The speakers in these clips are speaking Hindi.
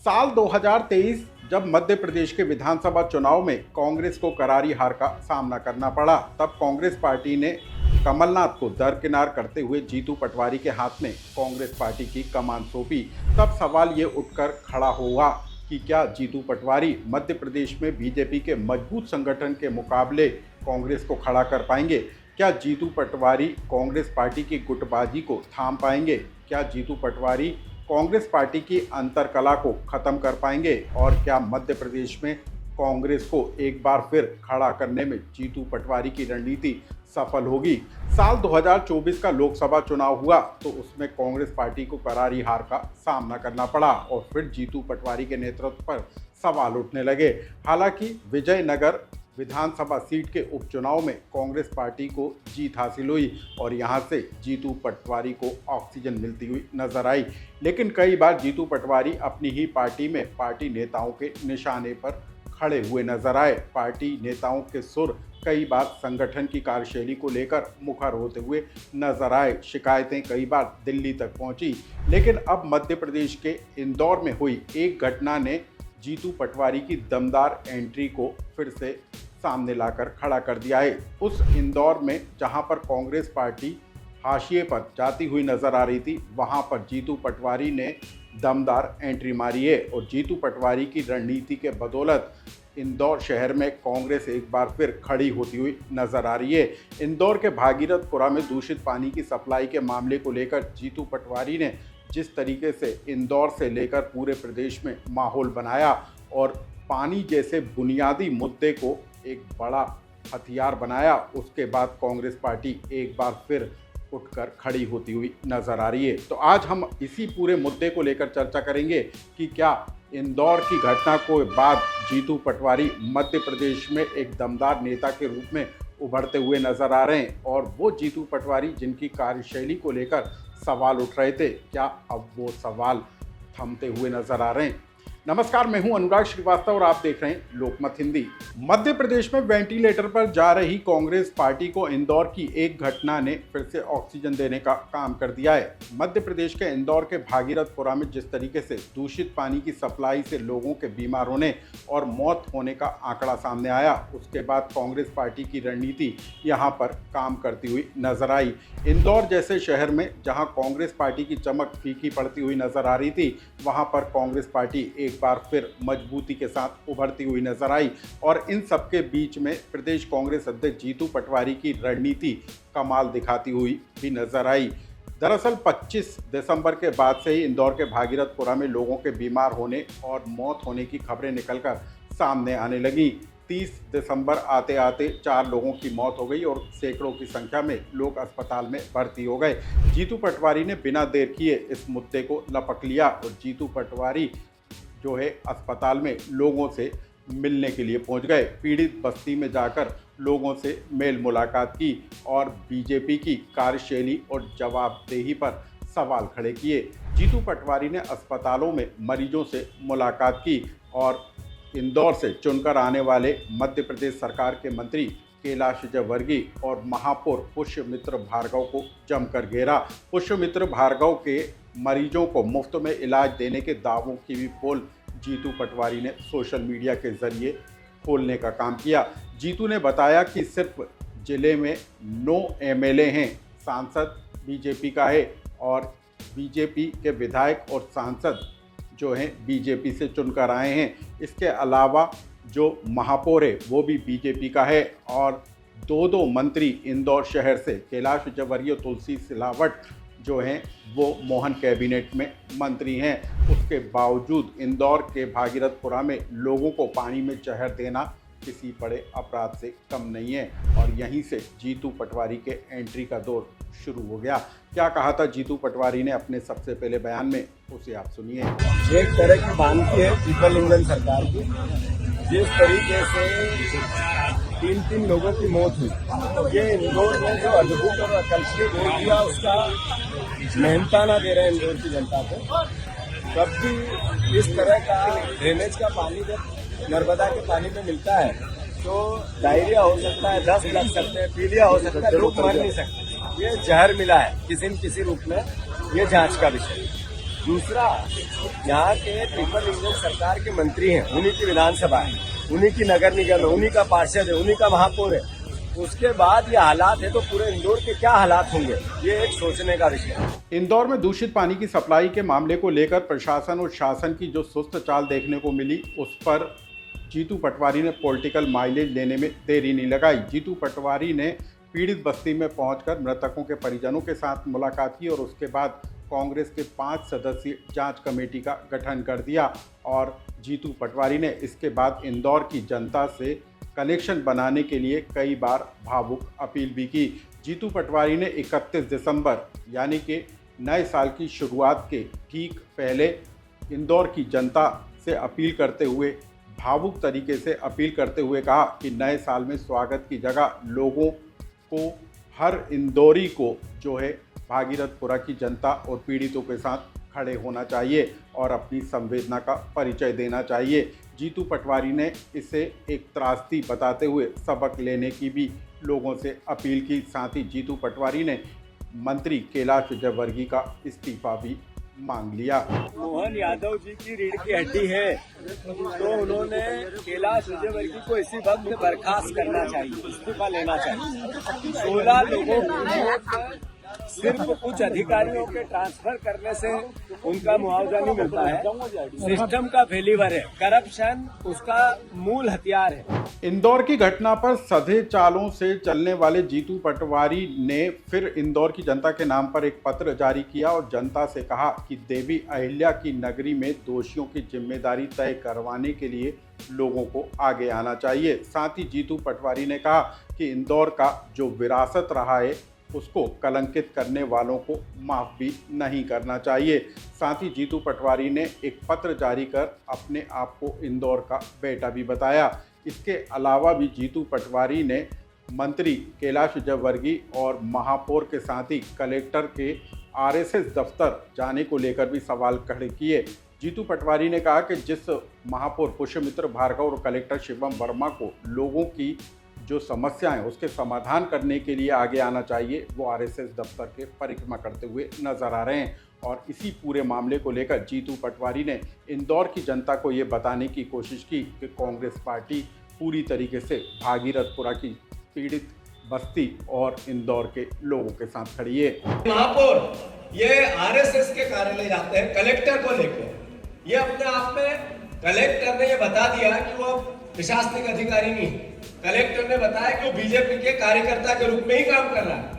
साल 2023 जब मध्य प्रदेश के विधानसभा चुनाव में कांग्रेस को करारी हार का सामना करना पड़ा, तब कांग्रेस पार्टी ने कमलनाथ को दरकिनार करते हुए जीतू पटवारी के हाथ में कांग्रेस पार्टी की कमान सौंपी। तब सवाल ये उठकर खड़ा हुआ कि क्या जीतू पटवारी मध्य प्रदेश में बीजेपी के मजबूत संगठन के मुकाबले कांग्रेस को खड़ा कर पाएंगे? क्या जीतू पटवारी कांग्रेस पार्टी की गुटबाजी को थाम पाएंगे? क्या जीतू पटवारी कांग्रेस पार्टी की अंतरकला को खत्म कर पाएंगे? और क्या मध्य प्रदेश में कांग्रेस को एक बार फिर खड़ा करने में जीतू पटवारी की रणनीति सफल होगी? साल 2024 का लोकसभा चुनाव हुआ तो उसमें कांग्रेस पार्टी को करारी हार का सामना करना पड़ा और फिर जीतू पटवारी के नेतृत्व पर सवाल उठने लगे। हालांकि विजयनगर विधानसभा सीट के उपचुनाव में कांग्रेस पार्टी को जीत हासिल हुई और यहां से जीतू पटवारी को ऑक्सीजन मिलती हुई नजर आई। लेकिन कई बार जीतू पटवारी अपनी ही पार्टी में पार्टी नेताओं के निशाने पर खड़े हुए नजर आए। पार्टी नेताओं के सुर कई बार संगठन की कार्यशैली को लेकर मुखर होते हुए नजर आए। शिकायतें कई बार दिल्ली तक पहुंची, लेकिन अब मध्य प्रदेश के इंदौर में हुई एक घटना ने जीतू पटवारी की दमदार एंट्री को फिर से सामने लाकर खड़ा कर दिया है। उस इंदौर में जहां पर कांग्रेस पार्टी हाशिए पर जाती हुई नजर आ रही थी, वहां पर जीतू पटवारी ने दमदार एंट्री मारी है और जीतू पटवारी की रणनीति के बदौलत इंदौर शहर में कांग्रेस एक बार फिर खड़ी होती हुई नजर आ रही है। इंदौर के भागीरथपुरा में दूषित पानी की सप्लाई के मामले को लेकर जीतू पटवारी ने जिस तरीके से इंदौर से लेकर पूरे प्रदेश में माहौल बनाया और पानी जैसे बुनियादी मुद्दे को एक बड़ा हथियार बनाया, उसके बाद कांग्रेस पार्टी एक बार फिर उठकर खड़ी होती हुई नजर आ रही है। तो आज हम इसी पूरे मुद्दे को लेकर चर्चा करेंगे कि क्या इंदौर की घटना को बाद जीतू पटवारी मध्य प्रदेश में एक दमदार नेता के रूप में उभरते हुए नजर आ रहे हैं, और वो जीतू पटवारी जिनकी कार्यशैली को लेकर सवाल उठ रहे थे, क्या अब वो सवाल थमते हुए नजर आ रहे हैं? नमस्कार, मैं हूं अनुराग श्रीवास्तव और आप देख रहे हैं लोकमत हिंदी। मध्य प्रदेश में वेंटिलेटर पर जा रही कांग्रेस पार्टी को इंदौर की एक घटना ने फिर से ऑक्सीजन देने का काम कर दिया है। मध्य प्रदेश के इंदौर के भागीरथपुरा में जिस तरीके से दूषित पानी की सप्लाई से लोगों के बीमार होने और मौत होने का आंकड़ा सामने आया, उसके बाद कांग्रेस पार्टी की रणनीति यहां पर काम करती हुई नजर आई। इंदौर जैसे शहर में जहां कांग्रेस पार्टी की चमक फीकी पड़ती हुई नजर आ रही थी, वहां पर कांग्रेस पार्टी एक बार फिर मजबूती के साथ उभरती हुई नजर आई। और इन सबके बीच में प्रदेश कांग्रेस अध्यक्ष जीतू पटवारी की रणनीति कमाल दिखाती हुई भी नजर आई। दरअसल 25 दिसंबर के बाद से ही इंदौर के भागीरथपुरा में लोगों के बीमार होने और मौत होने की खबरें निकलकर सामने आने लगी। 30 दिसंबर आते आते 4 लोगों की मौत हो गई और सैकड़ों की संख्या में लोग अस्पताल में भर्ती हो गए। जीतू पटवारी ने बिना देर किए इस मुद्दे को लपक लिया और जीतू पटवारी जो है अस्पताल में लोगों से मिलने के लिए पहुंच गए। पीड़ित बस्ती में जाकर लोगों से मेल मुलाकात की और बीजेपी की कार्यशैली और जवाबदेही पर सवाल खड़े किए। जीतू पटवारी ने अस्पतालों में मरीजों से मुलाकात की और इंदौर से चुनकर आने वाले मध्य प्रदेश सरकार के मंत्री कैलाश विजयवर्गीय और महापौर पुष्यमित्र भार्गव को जमकर घेरा। पुष्यमित्र भार्गव के मरीजों को मुफ्त में इलाज देने के दावों की भी पोल जीतू पटवारी ने सोशल मीडिया के जरिए खोलने का काम किया। जीतू ने बताया कि सिर्फ जिले में 9 एमएलए हैं, सांसद बीजेपी का है और बीजेपी के विधायक और सांसद जो हैं बीजेपी से चुनकर आए हैं। इसके अलावा जो महापौर है वो भी बीजेपी का है और 2 मंत्री इंदौर शहर से कैलाश विजयवर्गीय और तुलसी सिलावट जो हैं वो मोहन कैबिनेट में मंत्री हैं। उसके बावजूद इंदौर के भागीरथपुरा में लोगों को पानी में जहर देना किसी बड़े अपराध से कम नहीं है और यहीं से जीतू पटवारी के एंट्री का दौर शुरू हो गया। क्या कहा था जीतू पटवारी ने अपने सबसे पहले बयान में, उसे आप सुनिए। एक तरह की बांधती है पीपल इंजन सरकार की, जिस तरीके से 3 लोगों की मौत हुई, ये इंदौर में जो अद्भुत और अकल्पनीय दे दिया उसका मेहनताना दे रहे हैं इंदौर की जनता को। कब भी इस तरह का ड्रेनेज का पानी जब नर्मदा के पानी में मिलता है तो डायरिया हो सकता है, दस्त लग सकते हैं, पीलिया हो सकता है, लोग मर नहीं सकते। ये जहर मिला है किसी न किसी रूप में, ये जांच का विषय है। दूसरा, यहाँ के ट्रिपल इंजन सरकार के मंत्री हैं, उन्हीं की विधानसभा है, उन्हीं की नगर निगम है, उन्हीं का पार्षद है, उन्हीं का महापौर है। उसके बाद ये हालात है तो पूरे इंदौर के क्या हालात होंगे, ये एक सोचने का विषय है। इंदौर में दूषित पानी की सप्लाई के मामले को लेकर प्रशासन और शासन की जो सुस्त चाल देखने को मिली, उस पर जीतू पटवारी ने पॉलिटिकल माइलेज लेने में देरी नहीं लगाई। जीतू पटवारी ने पीड़ित बस्ती में पहुंचकर मृतकों के परिजनों के साथ मुलाकात की और उसके बाद कांग्रेस के 5 सदस्यीय जांच कमेटी का गठन कर दिया और जीतू पटवारी ने इसके बाद इंदौर की जनता से कनेक्शन बनाने के लिए कई बार भावुक अपील भी की। जीतू पटवारी ने 31 दिसंबर यानी कि नए साल की शुरुआत के ठीक पहले इंदौर की जनता से अपील करते हुए, भावुक तरीके से अपील करते हुए कहा कि नए साल में स्वागत की जगह लोगों को, हर इंदौरी को जो है भागीरथपुरा की जनता और पीड़ितों के साथ खड़े होना चाहिए और अपनी संवेदना का परिचय देना चाहिए। जीतू पटवारी ने इसे एक त्रासदी बताते हुए सबक लेने की भी लोगों से अपील की। साथ ही जीतू पटवारी ने मंत्री कैलाश विजयवर्गीय का इस्तीफा भी मांग लिया। मोहन यादव जी की रीढ़ की हड्डी है, तो उन्होंने कैलाश विजयवर्गीय को इसी वक्त बर्खास्त करना चाहिए, इस्तीफा लेना चाहिए। 16 लोगों को सिर्फ कुछ अधिकारियों के ट्रांसफर करने से उनका मुआवजा नहीं मिलता है। सिस्टम का फेलिवर है, करप्शन उसका मूल हथियार है। इंदौर की घटना पर सधे चालों से चलने वाले जीतू पटवारी ने फिर इंदौर की जनता के नाम पर एक पत्र जारी किया और जनता से कहा कि देवी अहिल्या की नगरी में दोषियों की जिम्मेदारी तय करवाने के लिए लोगों को आगे आना चाहिए। साथ ही जीतू पटवारी ने कहा कि इंदौर का जो विरासत रहा है उसको कलंकित करने वालों को माफ़ भी नहीं करना चाहिए। साथ ही जीतू पटवारी ने एक पत्र जारी कर अपने आप को इंदौर का बेटा भी बताया। इसके अलावा भी जीतू पटवारी ने मंत्री कैलाश विजयवर्गीय और महापौर के साथ ही कलेक्टर के आरएसएस दफ्तर जाने को लेकर भी सवाल खड़े किए। जीतू पटवारी ने कहा कि जिस महापौर पुष्यमित्र भार्गव और कलेक्टर शिवम वर्मा को लोगों की जो समस्याएं उसके समाधान करने के लिए आगे आना चाहिए, वो आरएसएस दफ्तर के परिक्रमा करते हुए नजर आ रहे हैं। और इसी पूरे मामले को लेकर जीतू पटवारी ने इंदौर की जनता को ये बताने की कोशिश की कि कांग्रेस पार्टी पूरी तरीके से भागीरथपुरा की पीड़ित बस्ती और इंदौर के लोगों के साथ खड़ी है। महापौर ये आरएसएस के कार्यालय जाते हैं कलेक्टर को लेकर, ये अपने आप में कलेक्टर ने ये बता दिया कि वो प्रशासनिक अधिकारी नहीं है। कलेक्टर ने बताया कि वो बीजेपी के कार्यकर्ता के रूप में ही काम कर रहा है।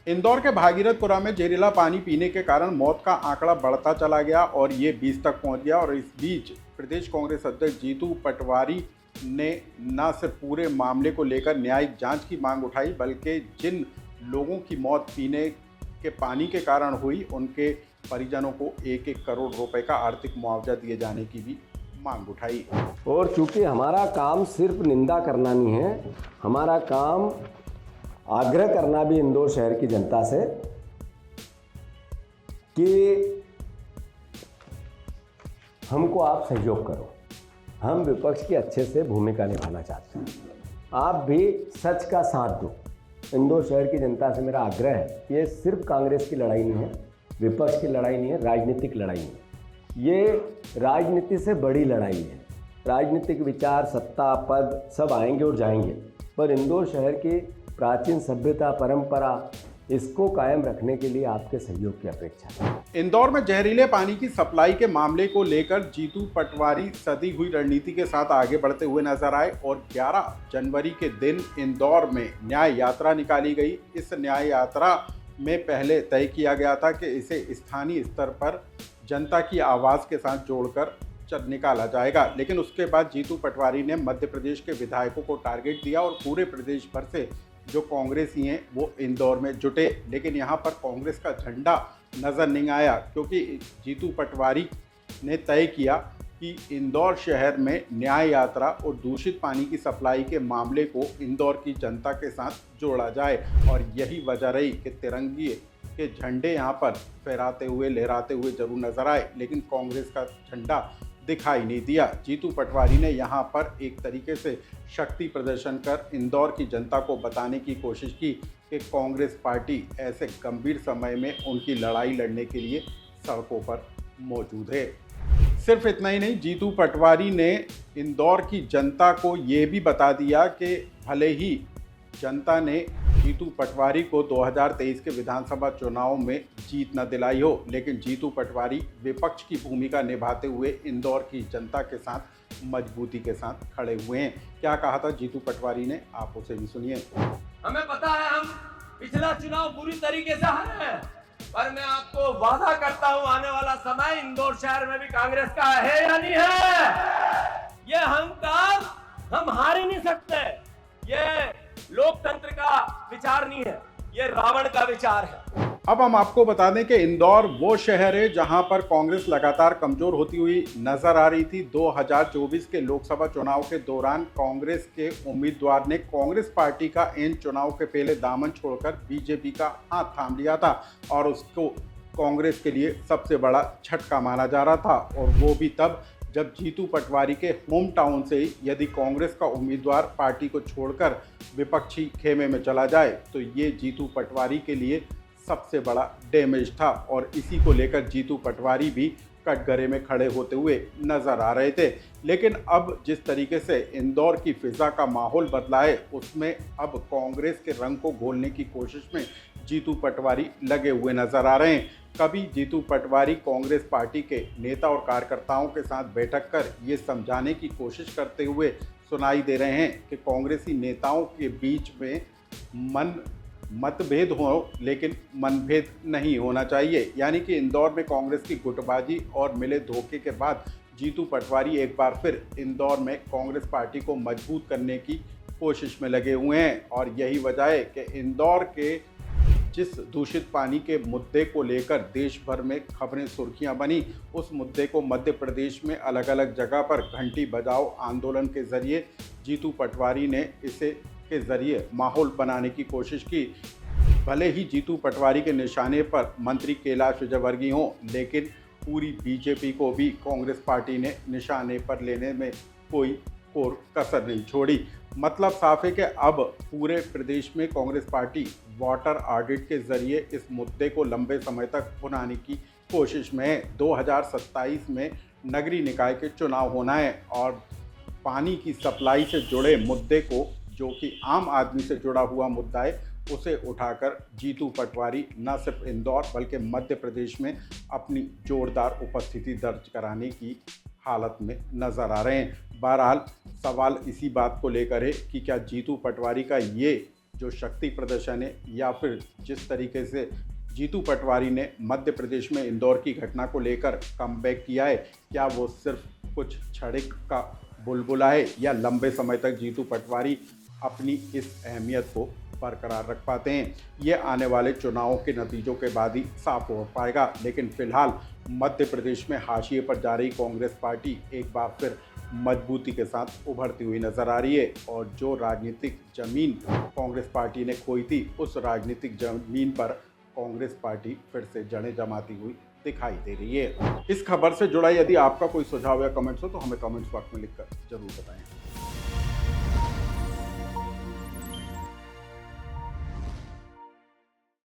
इंदौर के भागीरथपुरा में जहरीला पानी पीने के कारण मौत का आंकड़ा बढ़ता चला गया और ये 20 तक पहुंच गया। और इस बीच प्रदेश कांग्रेस अध्यक्ष जीतू पटवारी ने न सिर्फ पूरे मामले को लेकर न्यायिक जांच की मांग उठाई, बल्कि जिन लोगों की मौत पीने के पानी के कारण हुई उनके परिजनों को 1-1 करोड़ रुपए का आर्थिक मुआवजा दिए जाने की भी मांग उठाई। और चूंकि हमारा काम सिर्फ निंदा करना नहीं है, हमारा काम आग्रह करना भी इंदौर शहर की जनता से कि हमको आप सहयोग करो। हम विपक्ष की अच्छे से भूमिका निभाना चाहते हैं, आप भी सच का साथ दो। इंदौर शहर की जनता से मेरा आग्रह है, ये सिर्फ कांग्रेस की लड़ाई नहीं है, विपक्ष की लड़ाई नहीं है, राजनीतिक लड़ाई है। ये राजनीति से बड़ी लड़ाई है। राजनीतिक विचार, सत्ता, पद सब आएंगे और जाएंगे, पर इंदौर शहर की प्राचीन सभ्यता, परंपरा, इसको कायम रखने के लिए आपके सहयोग की अपेक्षा है। इंदौर में जहरीले पानी की सप्लाई के मामले को लेकर जीतू पटवारी सदी हुई रणनीति के साथ आगे बढ़ते हुए नजर आए और 11 जनवरी के दिन इंदौर में न्याय यात्रा निकाली गई। इस न्याय यात्रा में पहले तय किया गया था कि इसे स्थानीय स्तर पर जनता की आवाज़ के साथ जोड़कर निकाला जाएगा, लेकिन उसके बाद जीतू पटवारी ने मध्य प्रदेश के विधायकों को टारगेट दिया और पूरे प्रदेश भर से जो कांग्रेसी हैं वो इंदौर में जुटे। लेकिन यहाँ पर कांग्रेस का झंडा नज़र नहीं आया, क्योंकि जीतू पटवारी ने तय किया कि इंदौर शहर में न्याय यात्रा और दूषित पानी की सप्लाई के मामले को इंदौर की जनता के साथ जोड़ा जाए। और यही वजह रही कि तिरंगे के झंडे यहाँ पर फहराते हुए, लहराते हुए जरूर नजर आए, लेकिन कांग्रेस का झंडा दिखाई नहीं दिया। जीतू पटवारी ने यहाँ पर एक तरीके से शक्ति प्रदर्शन कर इंदौर की जनता को बताने की कोशिश की कि कांग्रेस पार्टी ऐसे गंभीर समय में उनकी लड़ाई लड़ने के लिए सड़कों पर मौजूद है। सिर्फ इतना ही नहीं, जीतू पटवारी ने इंदौर की जनता को ये भी बता दिया कि भले ही जनता ने जीतू पटवारी को 2023 के विधानसभा चुनाव में जीत न दिलाई हो, लेकिन जीतू पटवारी विपक्ष की भूमिका निभाते हुए इंदौर की जनता के साथ मजबूती के साथ खड़े हुए हैं। क्या कहा था जीतू पटवारी ने, आप उसे भी सुनिए। हमें पता है हम पिछला चुनाव पूरी तरीके से हारे हैं, पर मैं आपको वादा करता हूं आने वाला समय इंदौर शहर में भी कांग्रेस का है या नहीं है। ये अहंकार हम हार ही नहीं सकते। ये लोकतंत्र का विचार नहीं है, ये रावण का विचार है। अब हम आपको बता दें कि इंदौर वो शहर है जहां पर कांग्रेस लगातार कमजोर होती हुई नजर आ रही थी। 2024 के लोकसभा चुनाव के दौरान कांग्रेस के उम्मीदवार ने कांग्रेस पार्टी का इन चुनाव के पहले दामन छोड़कर बीजेपी का हाथ थाम लिया था और उसको कांग्रेस के लिए सबसे बड़ा झटका माना जा रहा था, और वो भी तब जब जीतू पटवारी के होम टाउन से ही यदि कांग्रेस का उम्मीदवार पार्टी को छोड़कर विपक्षी खेमे में चला जाए तो ये जीतू पटवारी के लिए सबसे बड़ा डैमेज था, और इसी को लेकर जीतू पटवारी भी कटघरे में खड़े होते हुए नजर आ रहे थे। लेकिन अब जिस तरीके से इंदौर की फिजा का माहौल बदला है, उसमें अब कांग्रेस के रंग को घोलने की कोशिश में जीतू पटवारी लगे हुए नजर आ रहे हैं। कभी जीतू पटवारी कांग्रेस पार्टी के नेता और कार्यकर्ताओं के साथ बैठक कर ये समझाने की कोशिश करते हुए सुनाई दे रहे हैं कि कांग्रेसी नेताओं के बीच में मतभेद हो, लेकिन मनभेद नहीं होना चाहिए। यानी कि इंदौर में कांग्रेस की गुटबाजी और मिले धोखे के बाद जीतू पटवारी एक बार फिर इंदौर में कांग्रेस पार्टी को मजबूत करने की कोशिश में लगे हुए हैं, और यही वजह है कि इंदौर के जिस दूषित पानी के मुद्दे को लेकर देश भर में खबरें सुर्खियां बनी, उस मुद्दे को मध्य प्रदेश में अलग अलग जगह पर घंटी बजाओ आंदोलन के जरिए जीतू पटवारी ने इसे के जरिए माहौल बनाने की कोशिश की। भले ही जीतू पटवारी के निशाने पर मंत्री कैलाश विजयवर्गीय हों, लेकिन पूरी बीजेपी को भी कांग्रेस पार्टी ने निशाने पर लेने में कोई कोर कसर नहीं छोड़ी। मतलब साफ है कि अब पूरे प्रदेश में कांग्रेस पार्टी वाटर ऑडिट के जरिए इस मुद्दे को लंबे समय तक भुनाने की कोशिश में है। 2027 में नगरीय निकाय के चुनाव होना है, और पानी की सप्लाई से जुड़े मुद्दे को, जो कि आम आदमी से जुड़ा हुआ मुद्दा है, उसे उठाकर जीतू पटवारी न सिर्फ इंदौर बल्कि मध्य प्रदेश में अपनी जोरदार उपस्थिति दर्ज कराने की हालत में नजर आ रहे हैं। बहरहाल सवाल इसी बात को लेकर है कि क्या जीतू पटवारी का ये जो शक्ति प्रदर्शन है, या फिर जिस तरीके से जीतू पटवारी ने मध्य प्रदेश में इंदौर की घटना को लेकर कमबैक किया है, क्या वो सिर्फ कुछ क्षणिक का बुलबुला है, या लंबे समय तक जीतू पटवारी अपनी इस अहमियत को बरकरार रख पाते हैं, ये आने वाले चुनावों के नतीजों के बाद ही साफ हो पाएगा। लेकिन फिलहाल मध्य प्रदेश में हाशिए पर जा रही कांग्रेस पार्टी एक बार फिर मजबूती के साथ उभरती हुई नजर आ रही है, और जो राजनीतिक जमीन कांग्रेस पार्टी ने खोई थी, उस राजनीतिक जमीन पर कांग्रेस पार्टी फिर से जड़ें जमाती हुई दिखाई दे रही है। इस खबर से जुड़ा यदि आपका कोई सुझाव या कमेंट्स हो तो हमें कमेंट्स बॉक्स में लिखकर जरूर बताएं।